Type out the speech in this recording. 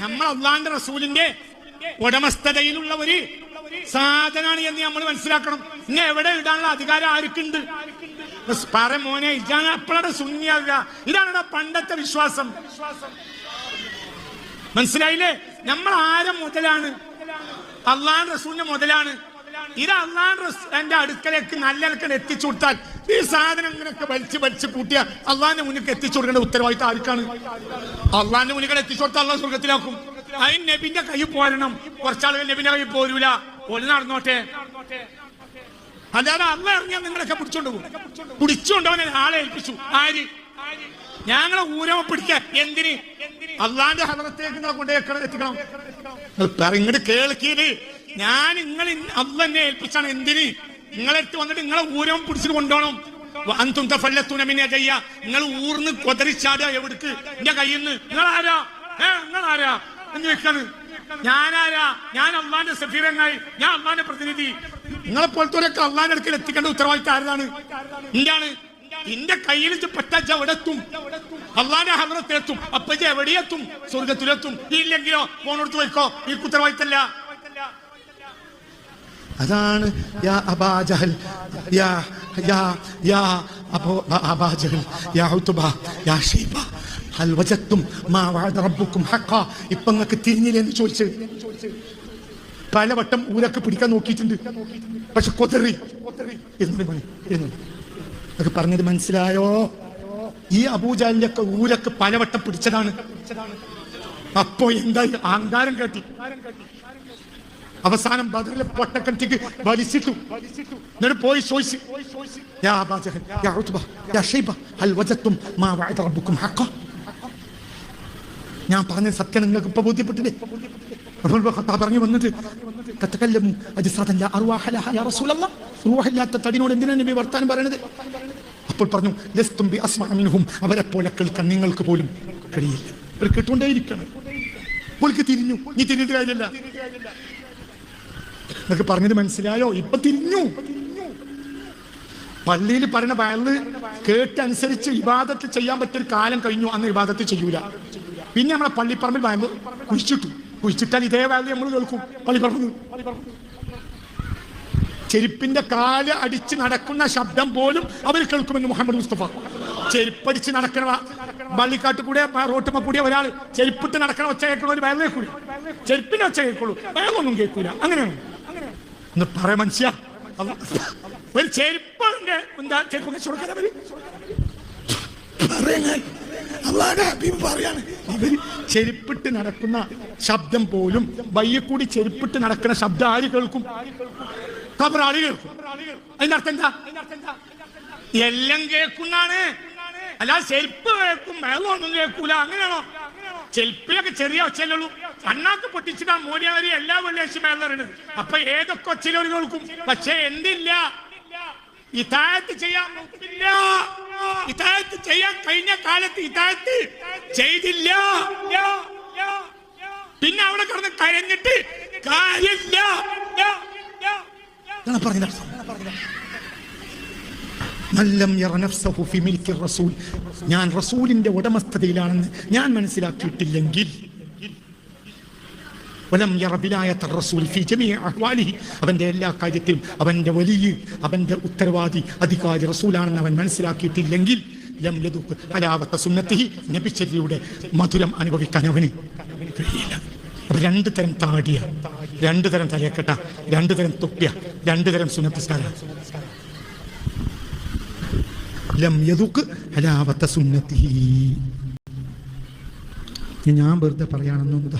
നമ്മൾ അള്ളാന്റെ റസൂലിന്റെ ഉടമസ്ഥതയിലുള്ള ഒരു സാധനമാണ് എന്ന് നമ്മൾ മനസ്സിലാക്കണം. ഇനി എവിടെ ഇടാനുള്ള അധികാരം ആർക്കുണ്ട്? പറ മോനെ, ഇതാണ് അപ്പോഴാണ് സുന്നിയാവുക. ഇതാണ് പണ്ടത്തെ വിശ്വാസം. മനസ്സിലായില്ലേ? നമ്മൾ ആരെ മുതലാണ്? അള്ളാഹുവിന്റെ റസൂലിന്റെ മുതലാണ്. ഇത് അള്ളാഹുവിന്റെ അടുക്കലേക്ക് നല്ലൽക്കൽ എത്തിച്ചു കൊടുത്താൽ ഈ സാധനം ഇങ്ങനെയൊക്കെ വലിച്ച് കൂട്ടിയ അള്ളാഹിന്റെ മുന്നിൽ എത്തിച്ചു കൊടുക്കേണ്ട ഉത്തരവാദിത്തം ആർക്കാണ്? അള്ളാഹിന്റെ മുന്നിൽ എത്തിച്ചു കൊടുത്താൽ അള്ളാഹ് സ്വർഗത്തിലാക്കും. അതിന് നബിന്റെ കൈ പോരണം. കുറച്ചാളുകൾ നബിന്റെ കൈ പോരൂല, ഒളി നടന്നോട്ടെ. അല്ലാതെ അള്ള ഇറങ്ങിയാൽ നിങ്ങളൊക്കെ പിടിച്ചുകൊണ്ടവനെ ആളെ ഏൽപ്പിച്ചു. ആര്? ഞങ്ങളെ ഊരമ പിടിക്കാൻ. എന്തിന്? അള്ളാന്റെ ഹദറത്തേക്ക് നിങ്ങളെ കൊണ്ടേ എത്തിക്കണം. ഇങ്ങോട്ട് കേൾക്കിയത് ഞാൻ നിങ്ങൾ അള്ള എന്നെ ഏൽപ്പിച്ചാണ്. എന്തിന്? നിങ്ങളെടുത്ത് വന്നിട്ട് നിങ്ങളെ ഊരമ പിടിച്ചിട്ട് കൊണ്ടുപോകണം. നിങ്ങൾ ഊർന്ന് കൊതറിച്ചാടുക. എവിടേക്ക്? എന്റെ കയ്യിൽ നിന്ന്. നിങ്ങളാരാ എന്ന് വെക്കാണ്. ഞാനാരാ? ഞാൻ അള്ളാന്റെ സഫീറങ്ങായി, ഞാൻ അള്ളാന്റെ പ്രതിനിധി. നിങ്ങളെ പോലത്തോരൊക്കെ അള്ളാന്റെ അടുക്കൽ എത്തിക്കേണ്ട ഉത്തരവാദിത്തം ആരാണ്? എന്താണ്? എന്റെ കയ്യിൽ പറ്റാച്ച എവിടെത്തും? അള്ളാന്റെ ഹദറത്തിലെത്തും. അപ്പൊ എവിടെയെത്തും? സ്വർഗത്തിലെത്തും. ഇല്ലെങ്കിലോ ഫോണെടുത്ത് വെക്കോ. ഈ ഉത്തരവാദിത്തല്ല. അതാണ് യാ അബാ ജഹൽ, യാ അബാ ജഹൽ, യാ ഉത്ബ, യാ ഷൈബ, ഹൽ വജത്തും മാ വഅദ റബ്ബുക്കും ഹഖാ. ഇപ്പൊ നിങ്ങൾക്ക് തിരിഞ്ഞില്ലേ എന്ന് ചോദിച്ചു. പലവട്ടം ഊരൊക്കെ പിടിക്കാൻ നോക്കിയിട്ടുണ്ട്, പക്ഷെ കൊതറി എന്നൊക്കെ പറഞ്ഞത് മനസ്സിലായോ? ഈ അബൂജഹലിന്റെ ഒക്കെ ഊരൊക്കെ പലവട്ടം പിടിച്ചതാണ്. അപ്പോ എന്തായി? അഹങ്കാരം കേട്ടി. അവസാനം ബദറിലെ പൊട്ടക്കണ്ടിക്ക് വലിച്ചിട്ടു. എന്നിട്ട് പോയി ചോദിച്ചു, യാ അബാ ജഹൽ, യാ ഉത്ബ, യാ ഷൈബ, ഹൽ വജത്തും മാ വഅദ റബ്ബുക്കും ഹഖാ. ഞാൻ പറഞ്ഞ സത്യം നിങ്ങൾക്ക് ഇപ്പൊ ബോധ്യപ്പെട്ടില്ലേ? പറഞ്ഞു വന്നിട്ട് റൂഹില്ലാത്ത തടിനോട് എന്തിനാണ് നബി വർത്താനം പറയണത്? അപ്പോൾ പറഞ്ഞു, അവരെ പോലെ കേൾക്കാൻ നിങ്ങൾക്ക് പോലും കഴിയില്ല. അവർ കേട്ടുകൊണ്ടേയിരിക്കണം. തിരിഞ്ഞു. നീ തിരിഞ്ഞിട്ട് കാര്യമില്ല. നിങ്ങൾക്ക് പറഞ്ഞത് മനസ്സിലായോ? ഇപ്പൊ തിരിഞ്ഞു. പള്ളിയിൽ പറയുന്ന വയല് കേട്ടനുസരിച്ച് ഇബാദത്ത് ചെയ്യാൻ പറ്റിയൊരു കാലം കഴിഞ്ഞു. അന്ന് ഇബാദത്ത് ചെയ്യൂല. പിന്നെ നമ്മളെ പള്ളിപ്പറമ്പിൽ വയല് കുഴിച്ചിട്ടാൽ ഇതേ വയല് നമ്മൾ കേൾക്കും. പള്ളിപ്പറമ്പ് ചെരുപ്പിന്റെ കാല് അടിച്ച് നടക്കുന്ന ശബ്ദം പോലും അവർ കേൾക്കുമെന്ന് മുഹമ്മദ് മുസ്തഫ. ചെരുപ്പടിച്ച് നടക്കണ പള്ളിക്കാട്ട് കൂടെ റോട്ടുമ്മ കൂടിയ ഒരാൾ ചെരുപ്പിട്ട് നടക്കണ ഒച്ച കേൾക്കണ ഒരു വയലേ കൂടി ചെരുപ്പിന്റെ ഒച്ച കേൾക്കുള്ളൂ, വയലൊന്നും കേൾക്കൂല. അങ്ങനെയാണ് എന്ന് പറയാ. മനുഷ്യ ഒരു ചെരുപ്പിന്റെ എന്താ ചെരുപ്പ് വെച്ച് കൊടുക്കാൻ അവര് പറയാണ്. ഇവര് ചെരുപ്പിട്ട് നടക്കുന്ന ശബ്ദം പോലും വയ്യക്കൂടി ചെരുപ്പിട്ട് നടക്കുന്ന ശബ്ദം ആര് കേൾക്കും? ഖബറാളി കേൾക്കും. അതിന്റെ അർത്ഥം എന്താ? എല്ലാം കേൾക്കുന്നാണ്. അല്ലാതെ ചെരുപ്പ് കേൾക്കും, വെള്ളമൊന്നും കേൾക്കൂല. അങ്ങനെയാണോ? ചെരുപ്പിലൊക്കെ ചെറിയ ഒച്ചയുള്ളൂ. അണ്ണാക്ക് പൊട്ടിച്ചിട്ടാ മോഡിയാരി എല്ലാ വെള്ളിയാഴ്ച മേളറിയണത്. അപ്പൊ ഏതൊക്കെ ഒച്ചയിലൊരു കേൾക്കും. പക്ഷെ എന്തില്ല? ഇതായത്ത് ചെയ്യാൻ നോക്കില്ല. ഇതായത്ത് ചെയ്യാൻ കഴിഞ്ഞ കാലത്ത് ഇതായത്ത് ചെയ്തില്ല. പിന്നെ അവിടെ കിടന്ന് കരഞ്ഞിട്ട് കാര്യമില്ല. ഞാൻ റസൂലിന്റെ ഉടമസ്ഥതയിലാണെന്ന് ഞാൻ മനസ്സിലാക്കിയിട്ടില്ലെങ്കിൽ, അവന്റെ എല്ലാ കാര്യത്തിലും അവന്റെ വലിയ അവന്റെ ഉത്തരവാദി അധികാരി റസൂലാണെന്ന് അവൻ മനസ്സിലാക്കിയിട്ടില്ലെങ്കിൽ നബിച്ചര്യയുടെ മധുരം അനുഭവിക്കാൻ അവന് കഴിയില്ല. അപ്പൊ രണ്ടു തരം താടിയ, രണ്ടു തരം തലയക്കെട്ട, രണ്ടു തരം തൊപ്പിയ, രണ്ടു തരം സുന്നത്തിസ്കാര. ഞാൻ വെറുതെ പറയാണെന്നൊന്നും